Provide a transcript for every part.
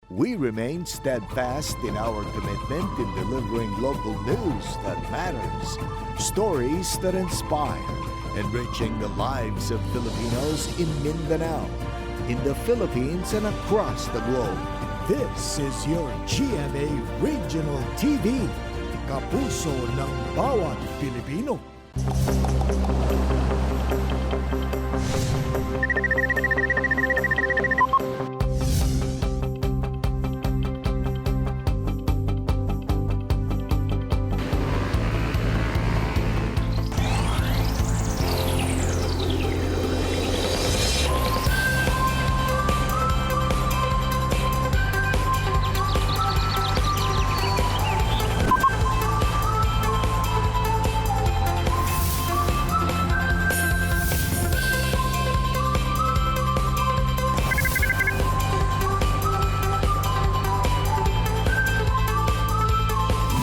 We remain steadfast in our commitment in delivering local news that matters, stories that inspire, enriching the lives of Filipinos in Mindanao, in the Philippines and across the globe. This is your GMA Regional TV, kapuso ng bawat Pilipino.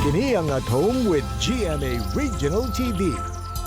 Kini ang At Home with GMA Regional TV.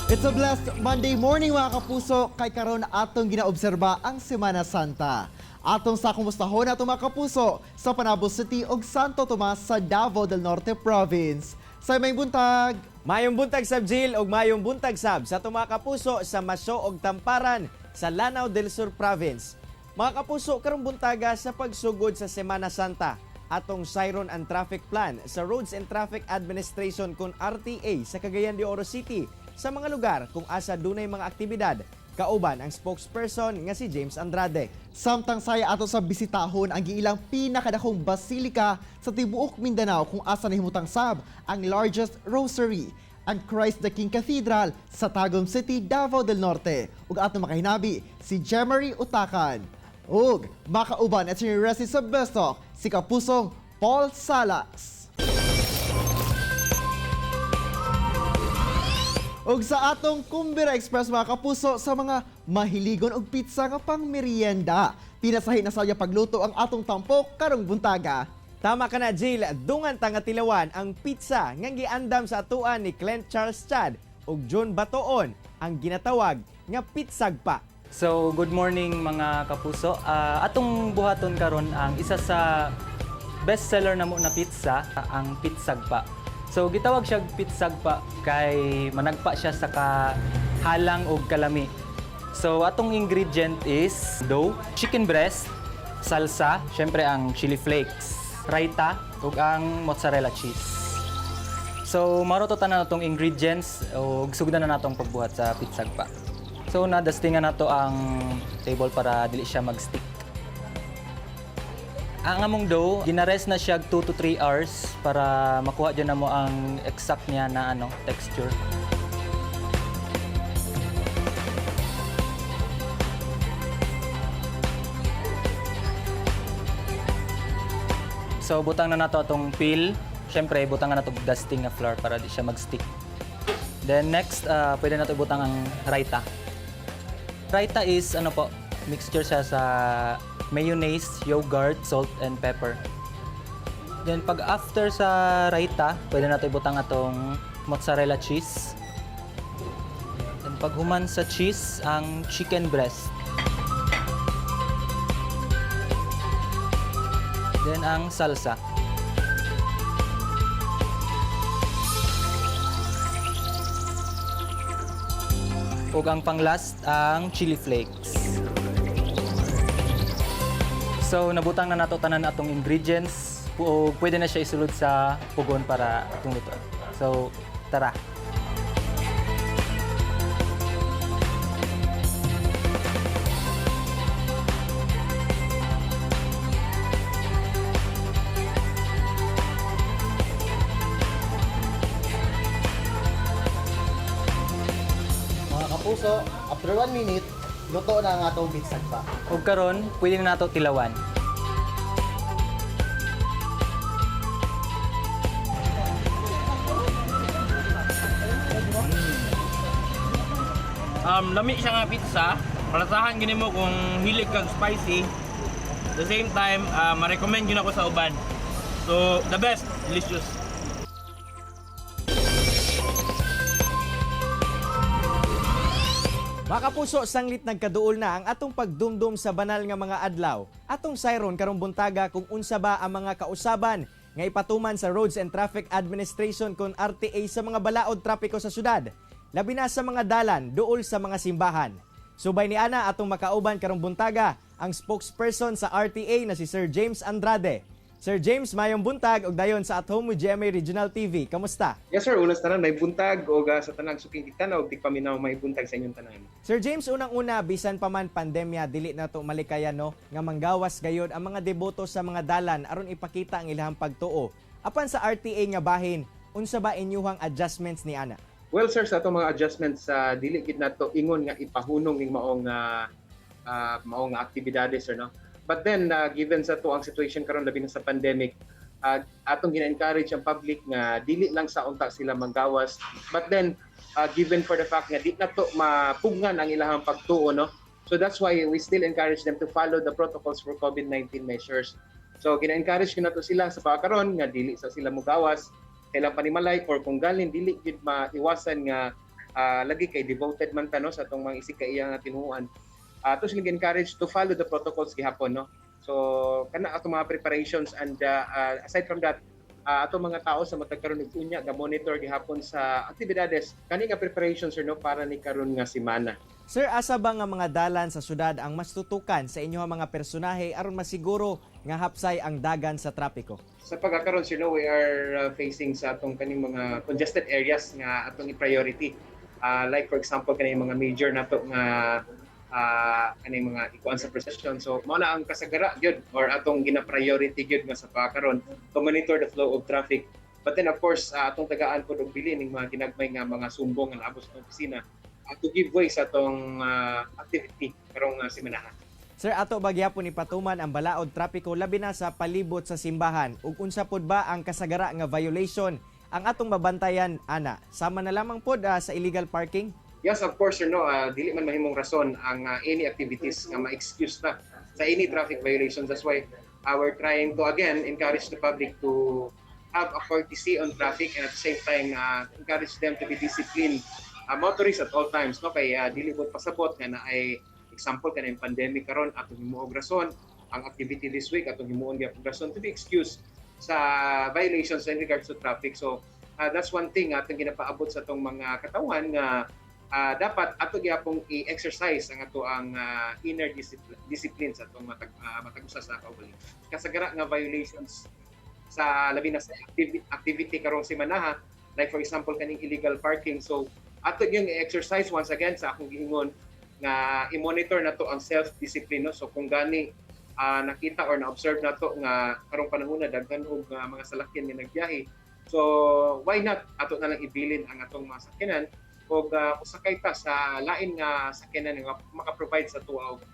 It's a blessed Monday morning mga kapuso, kay karon atong ginaobserba ang Semana Santa. Atong sa kumustahon atong mga kapuso sa Panabo City ug Santo Tomas sa Davao del Norte Province. Sa may buntag, Mayong buntag sab Jill ug mayong buntag sab sa mga kapuso sa Masyo ug Tamparan sa Lanao del Sur Province. Mga kapuso, karong buntaga sa pagsugod sa Semana Santa, atong Siron and Traffic Plan sa Roads and Traffic Administration kung RTA sa Cagayan de Oro City sa mga lugar kung asa dunay mga aktibidad. Kauban ang spokesperson nga si James Andrade. samtang saya ato sa bisitahon ang giilang pinakadakong basilika sa tibuok Mindanao kung asa nahimutang sab ang largest rosary, ang Christ the King Cathedral sa Tagum City, Davao del Norte. Ug atong makahinabi si Jemery Utakan. Ug makauban at si Resi sa Bestok, si Kapusong Paul Salas. Ug sa atong Kumbira Express mga kapuso, sa mga mahiligon og pizza nga pang merienda, pinasahin na saya pagluto ang atong tampok karong buntaga. Tama ka na Jill, dungan ta nga tilawan ang pizza nga giandam sa atuan ni Clint Charles Chad ug John Batoon, ang ginatawag nga pizzag pa. So, good morning mga kapuso. Atong buhaton karon ang isa sa bestseller namo na pizza, ang pizzag pa. So, gitawag siya pizzag pa kay managpa siya sa kahalang og kalami. So, atong ingredient is dough, chicken breast, salsa, syempre ang chili flakes, raita, ug ang mozzarella cheese. So, marototan na natong ingredients ug sugdan na natong pagbuhat sa pizzag pa. So, nadastingan na to ang table para dili siya mag-stick. Ang among dough, ginarest na siya 2 to 3 hours para makuha dyan na mo ang exact niya na texture. So, butang na nato atong peel. Siyempre, butang na nato dusting na flour para di siya mag-stick. Then next, pwede nato ibutang ang raita. Raita is mixture siya sa mayonnaise, yogurt, salt, and pepper. Then pag after sa raita, pwede natin ibutang atong mozzarella cheese. Then pag human sa cheese, ang chicken breast. Then ang salsa. Ug ang panglast, ang chili flakes. So, nabutang na nato tanan atong ingredients. O pwede na siya isulod sa pugon para atong luto. So, tara. Mga kapuso, after 1 minute, luto na ang atong pizzag pa. Ug karon, pwede na nato tilawan. Lami siya nga pizza. Palasahan gini mo kung hilig kag spicy. The same time, ma-recommend yun ako sa uban. So, the best, delicious. Mga kapuso, sanglit nagkaduol na ang atong pagdumdum sa banal nga mga adlaw. Atong sayron karong buntaga kung unsa ba ang mga kausaban nga ipatuman sa Roads and Traffic Administration kon RTA sa mga balaod trapiko sa syudad. Labi na sa mga dalan, duol sa mga simbahan. Subay ni ana atong makauban karong buntaga ang spokesperson sa RTA na si Sir James Andrade. Sir James, mayong buntag og dayon sa At Home with GMA Regional TV. Kamusta? Yes sir, unas tanan may buntag o sa tanang suking titanaw og di paminaw may buntag sa inyong tanan. Sir James, unang-una, bisan pa man pandemya, dili na to malikayan no, nga manggawas gayod ang mga deboto sa mga dalan aron ipakita ang ilahang pagtuo. Apan sa RTA nga bahin, unsa ba inyuhang adjustments ni ana? Well sir, sa atong mga adjustments sa dili gid nato ingon nga ipahunong ning maong aktibidades sir no. But then given sa to ang situation karon labi na sa pandemic, atong gina-encourage ang public nga dili lang sa unta sila manggawas, but then given for the fact nga di na to mapugnan ang ilahang pagtuo no. So that's why we still encourage them to follow the protocols for COVID-19 measures. So gina-encourage ko na to sila sa pagkaron nga dili sa sila mogawas, kailang panimalay or kung galin dili gid maiwasan nga lagi kay devoted man ta no sa atong mga isikaiya nga tinuan. To sila encourage to follow the protocols gihapon no. So kana ato mga preparations and aside from that ato mga tao sa matag karon og unya ga monitor gihapon sa aktibidades kani nga preparations sir no para ni karon nga semana. Sir, asa ba nga mga dalan sa syudad ang mas tutukan sa inyong mga personahe aron masiguro nga hapsay ang dagan sa trapiko? Sa pagkakaroon sir no, we are facing sa atong kaning mga congested areas nga atong i-priority. Like for example kaning mga major nato nga kaning mga ikuan sa procession. So mao na ang kasagara gyud or atong gina-priority gyud nga sa pagkakaroon to monitor the flow of traffic. But then of course atong tagaan pod og bilin ning mga ginagmay nga mga sumbong nga naabot sa opisina to give way sa atong activity karong semanahan. Sir, ato ba gyapon ipatuman ang balaod trapiko labi na sa palibot sa simbahan ug unsa pod ba ang kasagara nga violation ang atong mabantayan ana? Sama na lamang pod sa illegal parking? Yes, of course, sir, no. Dili man mahimong rason ang any activities nga ma-excuse na sa any traffic violations. That's why we're trying to, again, encourage the public to have a courtesy on traffic and at the same time, encourage them to be disciplined motorists at all times. No? Kaya dili po pasabot nga na ay example ka na yung pandemic karon atong himuog rason, ang activity this week atong himuon gyapon rason to be excused sa violations in regards to traffic. So, that's one thing atong ginapaabot sa atong mga katawan nga dapat ato gyapong i-exercise ang ato ang inner discipline sa atong matag-usa sa kaugalingon. Kasagara nga violations sa labi na sa activity karong semana, like for example kaning illegal parking. So ato yung i-exercise once again sa akong giingon nga i-monitor nato ang self-discipline no. So kung gani nakita or na-observe nato nga karong panahon na daghan og mga salakyan nga nagbiyahe. So why not ato na lang ibilin ang atong mga sakyanan o usakay ta sa lain nga sakyanan nga maka-provide sa tuwa og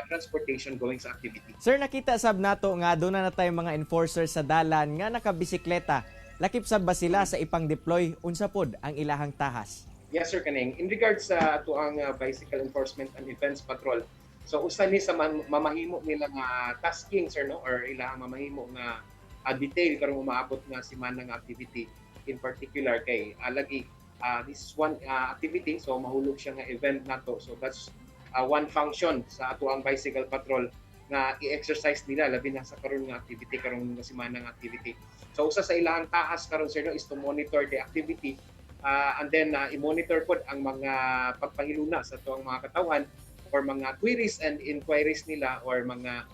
transportation going sa activity. Sir, nakita sab nato nga doon na tayo mga enforcers sa dalan nga nakabisikleta. Lakip sab ba sila sa ipang-deploy unsa pod ang ilahang tahas? Yes sir kaning. In regards sa ato ang bicycle enforcement and defense patrol. So usa ni sa mamahimo nila nga tasking sir no or ilahang mamahimo nga detail karong umaabot nga semana nga activity in particular kay lagi this is one activity, so mahulog siya nga event nato. So that's one function sa ato ang bicycle patrol nga i-exercise nila labi na sa karon nga activity karong nga semana nga activity. So usa sa ilahang tahas karon sir no is to monitor the activity and then i-monitor pod ang mga pagpahiluna sa ato ang mga katawan or mga queries and inquiries nila or mga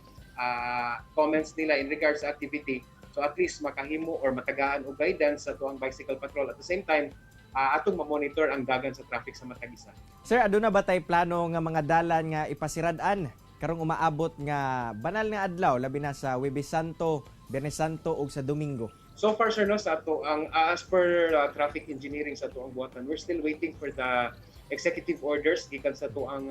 comments nila in regards sa activity. So at least makahimo or matagaan og guidance sa ato ang bicycle patrol at the same time atong ma-monitor ang dagan sa traffic sa matag isa. Sir, aduna ba tay plano nga mga dalan nga ipasirad-an karong umaabot nga banal nga adlaw labi na sa Huwebes Santo, Biyernes Santo ug sa Domingo? So far sir no sa ato ang as per traffic engineering sa ato ang buhatan, we're still waiting for the executive orders gikan sa ato ang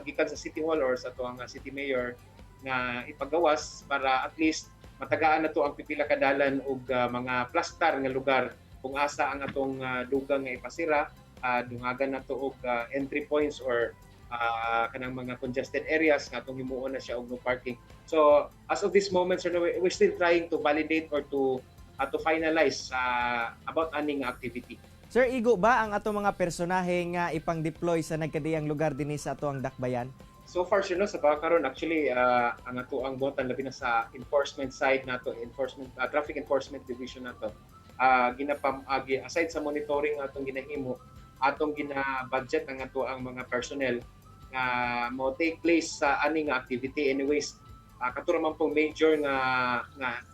gikan sa City Hall or sa ato ang City Mayor nga ipagawas para at least matagaan na to ang pipila ka dalan og mga plastar nga lugar kung asa ang atong dugang nga ipasira, dungagan na to og entry points or kanang mga congested areas nga atong himuon na siya og no parking. So as of this moment sir, we're still trying to validate or to finalize about aning activity. Sir Igo, ba ang ato mga personahe nga ipang-deploy sa nagkadiyang lugar dinhi sa ato ang dakbayan? So far sir, no, sa pagkakaroon actually ang ato ang botan labi na sa enforcement side nato, traffic enforcement division nato. Aside sa monitoring atong ginahimo, atong gina-budget ang ato ang mga personnel nga mo take place sa ani nga activity. Anyways, katuro man pong major nga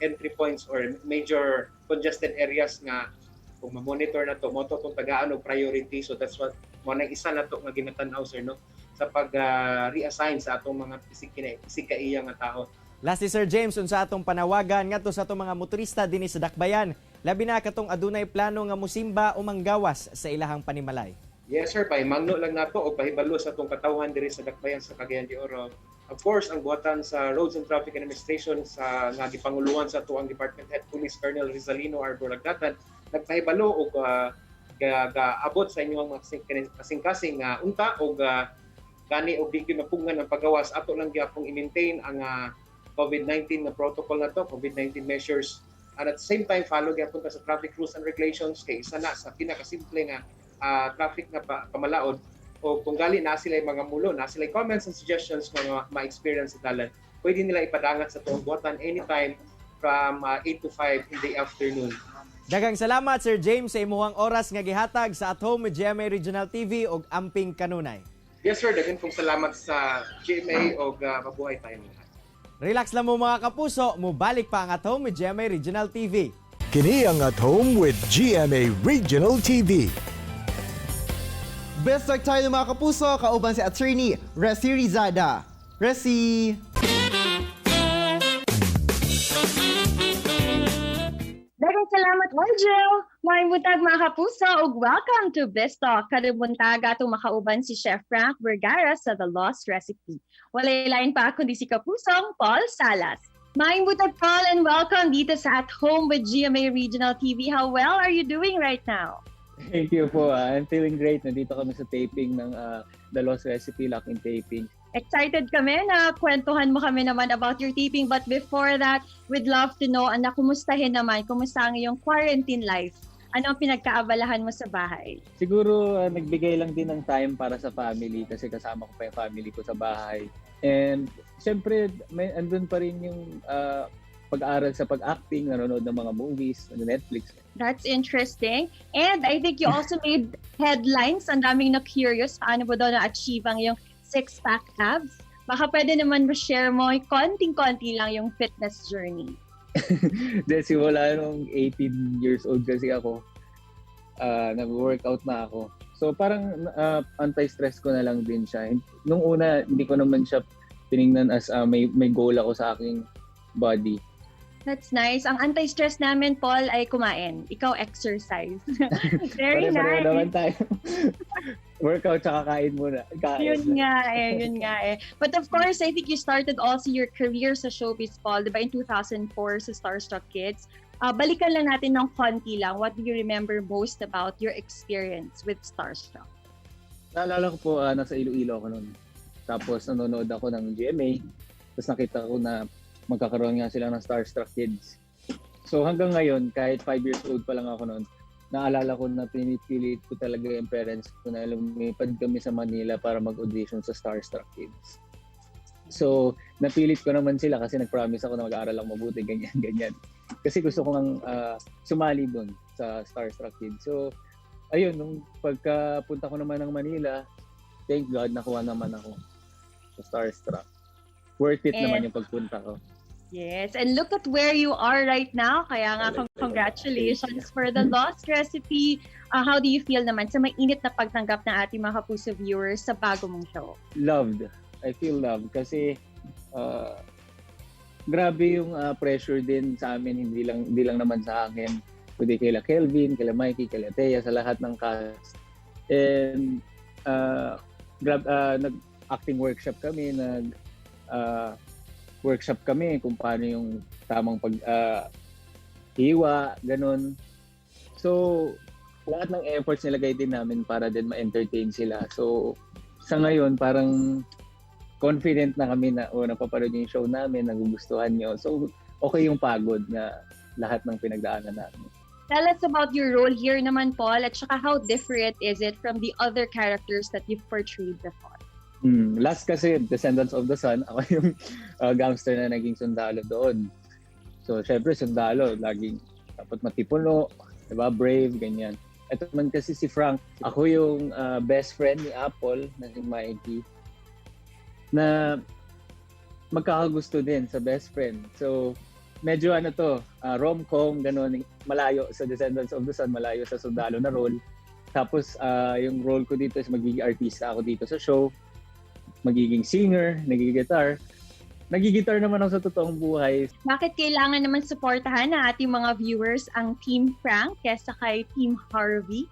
entry points or major congested areas nga kung ma-monitor na to, mo to itong tagaan o priority. So that's what, mo nang isa na to nga ginatanaw sir, no? Sa pag-reassign sa atong mga pisikaiya nga tao. Lastly, Sir James, unsa atong panawagan ngadto sa atong mga motorista dinhi sa dakbayan, labi na katong adunay plano nga musimba o manggawas sa ilahang panimalay. Yes sir, pahimangno lang nato o pahibalo sa atong katawhan diri sa dakbayan sa Cagayan de Oro. Of course, ang buhatan sa Roads and Traffic Administration sa nga gipanguluhan sa ato ang Department Head Police Colonel Rizalino Arbor Lagdatan, nagpahibalo og abot sa inyong mga kasing-kasing unta o gani og di gyud mapungan ang paggawas. Ato lang gyapong i-maintain ang COVID-19 na protocol na to, COVID-19 measures. And at the same time, follow gyapon ta sa traffic rules and regulations kay isa na sa pinakasimple nga traffic na pamalaod. O kung gali na sila mga mulo, na sila comments and suggestions nga ma-experience sa dalan, pwede nila ipadangat sa tuong buhatan anytime from 8 to 5 in the afternoon. Daghang salamat, Sir James, sa imuhang oras nga gihatag sa At Home with GMA Regional TV ug Amping Kanunay. Yes sir, daghang pong salamat sa GMA o mabuhay tayo lahat. Relax lang mo mga kapuso, mubalik pa ang At Home with GMA Regional TV. Kini ang At Home with GMA Regional TV. Best talk tayo mga kapuso, kauban si Attorney Resi Rizada. Resi! Daghang salamat, Virgil! Maayong buntag mga kapuso ug welcome to Best Talk. Kada buntag atong makauban si Chef Frank Vergara sa The Lost Recipe. Walay lain pa kundi si kapusong Paul Salas. Maayong buntag, Paul, and welcome dito sa At Home with GMA Regional TV. How well are you doing right now? Thank you po. I'm feeling great. Nandito kami sa taping ng The Lost Recipe, Lock-in Taping. Excited kami na kwentuhan mo kami naman about your taping. But before that, we'd love to know, kumustahin naman, kumusta ang iyong quarantine life? Ano ang pinagkaabalahan mo sa bahay? Siguro nagbigay lang din ng time para sa family kasi kasama ko pa yung family ko sa bahay. And siyempre, andun pa rin yung pag-aaral sa pag-acting, nanonood ng mga movies, Netflix. That's interesting. And I think you also made headlines. Ang daming na-curious paano mo daw na-achieve ang yung six-pack abs. Baka pwede naman ma-share mo, konting-konti lang yung fitness journey. Dahil simula nung 18 years old kasi ako, nag-workout na ako. So parang anti-stress ko na lang din siya. Nung una, hindi ko naman siya tinignan as may goal ako sa aking body. That's nice. Ang anti-stress namin, Paul, ay kumain. Ikaw, exercise. Very nice. Naman tayo. Workout tsaka kain muna. Yun nga eh. But of course, I think you started also your career sa showbiz, Paul, diba in 2004 sa Starstruck Kids. Balikan lang natin ng konti lang. What do you remember most about your experience with Starstruck? Naalala ko po, nasa Iloilo ako noon. Tapos nanonood ako ng GMA. Tapos nakita ko na magkakaroon nga sila ng Starstruck Kids. So hanggang ngayon, kahit 5 years old pa lang ako noon, naalala ko na pinipilit ko talaga yung parents ko na lumipad kami sa Manila para mag-audition sa Starstruck Kids. So napilit ko naman sila kasi nag-promise ako na mag-aaral lang mabuti, ganyan. Kasi gusto ko nang sumali doon sa Starstruck Kids. So ayun, nung pagkapunta ko naman ng Manila, thank God nakuha naman ako sa Starstruck. Worth it naman yung pagpunta ko. Yes, and look at where you are right now. Kaya nga, congratulations for The Lost Recipe. How do you feel naman sa mainit na pagtanggap ng ating mga kapuso viewers sa bago mong show? Loved. I feel loved kasi grabe yung pressure din sa amin, hindi lang naman sa akin, kundi kila Kelvin, kila Mikey, kila Thea, sa lahat ng cast. And nag-acting workshop kami, workshop kami kung paano yung tamang hiwa, ganun. So, lahat ng efforts nilagay din namin para din ma-entertain sila. So, sa ngayon, parang confident na kami na napapanood yung show namin, nagugustuhan nyo. So, okay yung pagod na lahat ng pinagdaanan namin. Tell us about your role here naman, Paul, at saka how different is it from the other characters that you've portrayed before? Last kasi, Descendants of the Sun, ako yung gangster na naging sundalo doon. So, syempre, sundalo, laging dapat matipuno, diba? Brave, ganyan. Ito man kasi si Frank, ako yung best friend ni Apple, na si Mikey, na magkakagusto din sa best friend. So, medyo rom-com, gano'n, malayo sa Descendants of the Sun, malayo sa sundalo na role. Tapos, yung role ko dito is magiging artista ako dito sa show, magiging singer, nagigitar. Nagigitar naman ako sa totoong buhay. Bakit kailangan naman suportahan na ating mga viewers ang Team Frank kesa kay Team Harvey?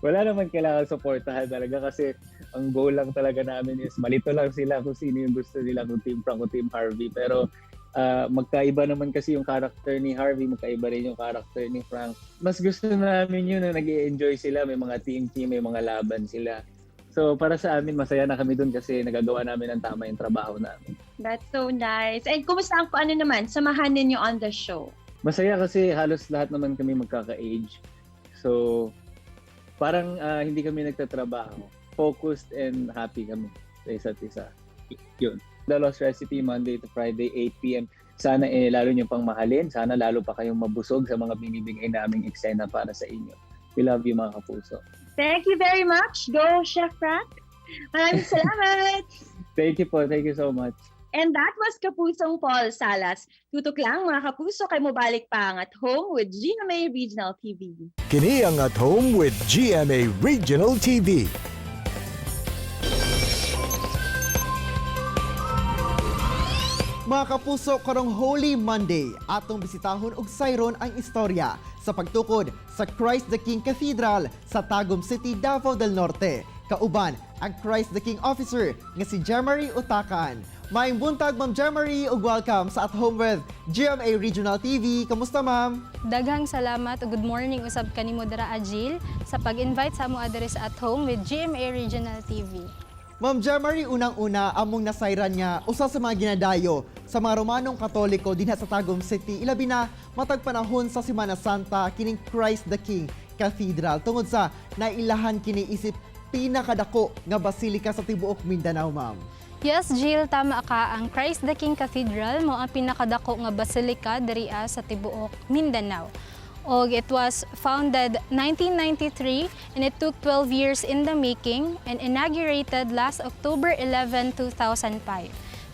wala naman kailangan suportahan talaga kasi ang goal lang talaga namin is malito lang sila kung sino yung gusto nila, kung Team Frank o Team Harvey. Pero magkaiba naman kasi yung character ni Harvey, magkaiba rin yung character ni Frank. Mas gusto namin yun na nag-i-enjoy sila, may mga team, may mga laban sila. So para sa amin, masaya na kami dun kasi nagagawa namin ang tama yung trabaho namin. That's so nice. And kumusta ang naman, samahan ninyo on the show? Masaya kasi halos lahat naman kami magkaka-age. So parang hindi kami nagtatrabaho. Focused and happy kami sa isa't isa. Yun. The Lost Recipe, Monday to Friday, 8 p.m. Sana lalo nyo pang mahalin. Sana lalo pa kayong mabusog sa mga binibigay naming eksena para sa inyo. We love you mga kapuso. Thank you very much. Go, Chef Frank. Maraming salamat. Thank you po. Thank you so much. And that was Kapusong Paul Salas. Tutok lang mga kapuso kay Mubalik pa ang At Home with GMA Regional TV. Kini ang At Home with GMA Regional TV. Mga kapuso, karong Holy Monday, atong bisitahon og sayron ang istorya sa pagtukod sa Christ the King Cathedral sa Tagum City, Davao del Norte. Kauban ang Christ the King officer nga si Jemary Utakan. Maayong buntag, Ma'am Jemary, ug welcome sa At Home with GMA Regional TV. Kamusta, Ma'am? Daghang salamat ug good morning usab kanimo dira Agil sa pag-invite sa amo address At Home with GMA Regional TV. Ma'am Jemary, unang-una among nasayran nga usa sa mga ginadayo sa mga Romanong Katoliko dinha sa Tagum City, ilabi na matag panahon sa Semana Santa kining Christ the King Cathedral tungod sa nailahan kini isip pinakadako nga basilika sa tibuok Mindanao, ma'am. Yes, Jill, tama ka. Ang Christ the King Cathedral mo ang pinakadako nga basilika diriya sa tibuok Mindanao. Og it was founded 1993 and it took 12 years in the making and inaugurated last October 11, 2005.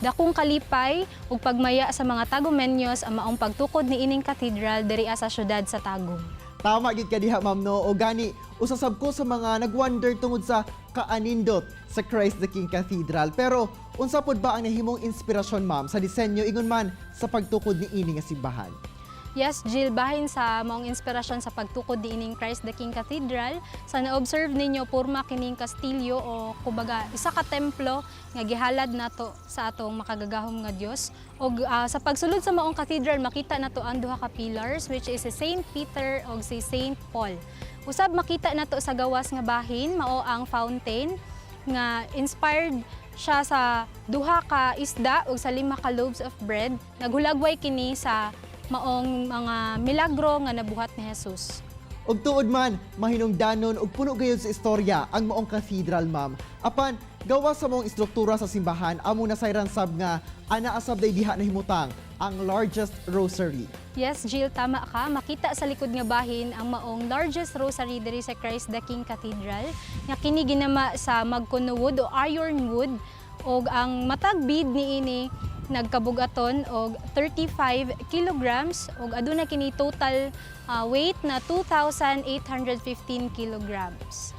Dakong kalipay ug pagmaya sa mga Tagumenyos ang maong pagtukod ni ining cathedral diriya sa syudad sa Tagum. Tama gid ka diha, ma'am, no? O gani usasab ko sa mga nagwonder tungod sa kaanindot sa Christ the King Cathedral. Pero unsa pod ba ang nahimong inspirasyon, ma'am, sa disenyo ingon man sa pagtukod ni ini nga simbahan? Yes, Jill, bahin sa maong inspirasyon sa pagtukod ni ining Christ the King Cathedral, sa na-observe ninyo purma kining kastilyo o kumbaga isa ka templo nga gihalad nato sa atong makagagahom nga Dios. Og sa pagsulod sa maong cathedral makita nato ang duha ka pillars which is si Saint Peter ug si Saint Paul. Usab makita nato sa gawas nga bahin mao ang fountain nga inspired siya sa duha ka isda ug sa 5 ka loaves of bread. Naghulagway kini sa maong mga milagro nga nabuhat ni Jesus. Og tuod man, mahinungdanon ug puno gayud sa istorya ang maong cathedral, ma'am. Apan gawa sa maong istruktura sa simbahan, amo nasayran sab nga ana asab day diha nahimutang ang largest rosary. Yes, Jill, tama ka. Makita sa likod nga bahin ang maong largest rosary diri sa Christ the King Cathedral nga kini ginama sa magkuno wood o iron wood og ang matag bead niini nagkabugaton og 35 kilograms og aduna kini total weight na 2,815 kilograms.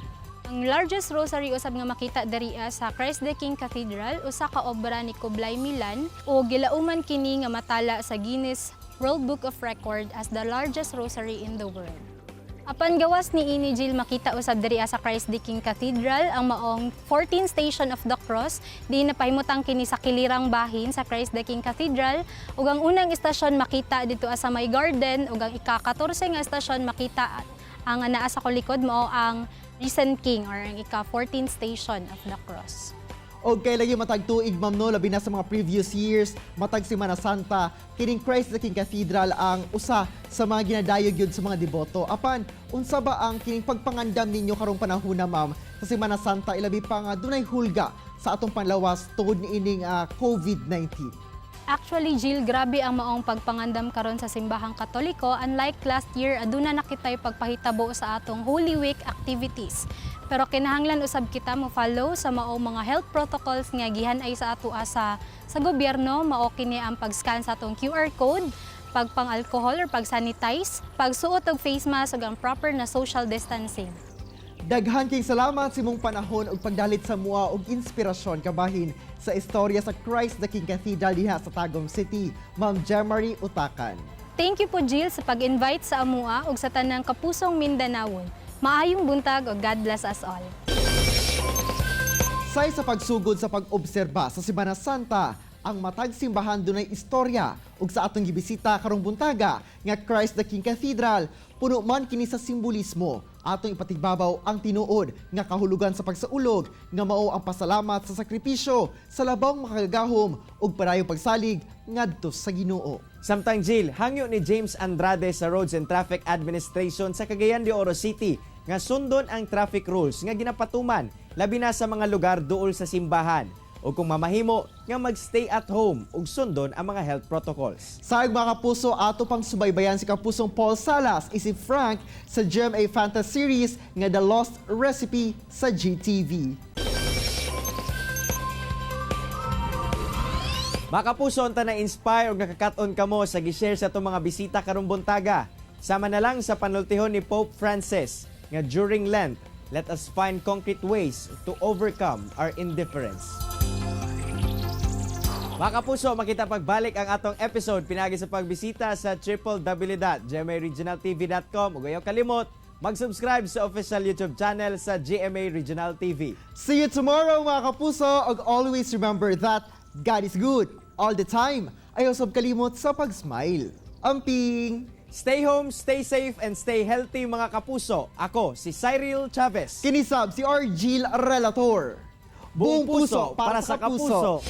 Ang largest rosary usab nga makita diriya sa Christ the King Cathedral usa ka obra ni Kublai Milan o gilauman kini nga matala sa Guinness World Book of Record as the largest rosary in the world. Apan gawas ni ini, Jill, makita usab diriya sa Christ the King Cathedral ang maong 14 Station of the Cross di napahimutang kini sa kilirang bahin sa Christ the King Cathedral ug ang unang istasyon makita dito sa may garden ug ang ika-14 nga istasyon makita ang naa sa kulikod mao ang Risen King or ang ika-14 Station of the Cross. O kay lagi matag tuig ma'am no, labi na sa mga previous years, matag Semana Santa, kining Christ the King Cathedral ang usa sa mga ginadayog yun sa mga deboto. Apan, unsa ba ang kining pagpangandam ninyo karong panahon na ma'am sa Semana Santa ilabi pa nga dunay hulga sa atong panlawas tungod ni ining COVID-19? Actually, Jill, grabe ang maong pagpangandam karon sa simbahang Katoliko. Unlike last year, aduna na kitay pagpahitabo sa atong Holy Week activities. Pero kinahanglan usab kita mo follow sa maong mga health protocols nga gihan-ay sa ato sa gobyerno. Mao kini ang pag-scan sa atong QR code, pagpang-alcohol or pag-sanitize, pagsuot og face mask ug ang proper na social distancing. Daghan kay salamat sa imong panahon ug pagdalit sa mua og inspirasyon kabahin sa istorya sa Christ the King Cathedral diha sa Tagum City, Ma'am Jemary Utakan. Thank you po, Jill, sa pag-invite sa amua ug sa tanang kapusong Mindanawon. Maayong buntag ug God bless us all. Say sa pagsugod sa pag-obserba sa Semana Santa, ang matag simbahan dunay istorya ug sa atong gibisita karong buntaga nga Christ the King Cathedral, puno man kini sa simbolismo. Atong ipatigbabaw ang tinuod nga kahulugan sa pagsaulog nga mao ang pasalamat sa sakripisyo sa labang makagagahom ug padayong pagsalig ngadto sa Ginoo. Samtang Jill, hangyo ni James Andrade sa Roads and Traffic Administration sa Cagayan de Oro City nga sundon ang traffic rules nga ginapatuman labi na sa mga lugar duol sa simbahan. O kung mamahimo nga magstay at home ug sundon ang mga health protocols. Sa mga kapuso, ato pang subaybayan si Kapusong Paul Salas isip Frank sa GMA Fantasy Series nga The Lost Recipe sa GTV. Mga kapuso, unta na inspire ug nakakaton kamo sa gi-share sa itong mga bisita karong buntaga. Sama na lang sa panultihon ni Pope Francis nga during Lent, let us find concrete ways to overcome our indifference. Mga kapuso, makita pagbalik ang atong episode pinagi sa pagbisita sa www.gmaregionaltv.com. Ug ayaw kalimot, mag-subscribe sa official YouTube channel sa GMA Regional TV. See you tomorrow mga kapuso, ug always remember that God is good all the time. Ayaw sab kalimot sa pag-smile. Amping! Stay home, stay safe, and stay healthy mga kapuso. Ako, si Cyril Chavez. Kinisab si Argil Relator. Buong puso para sa kapuso.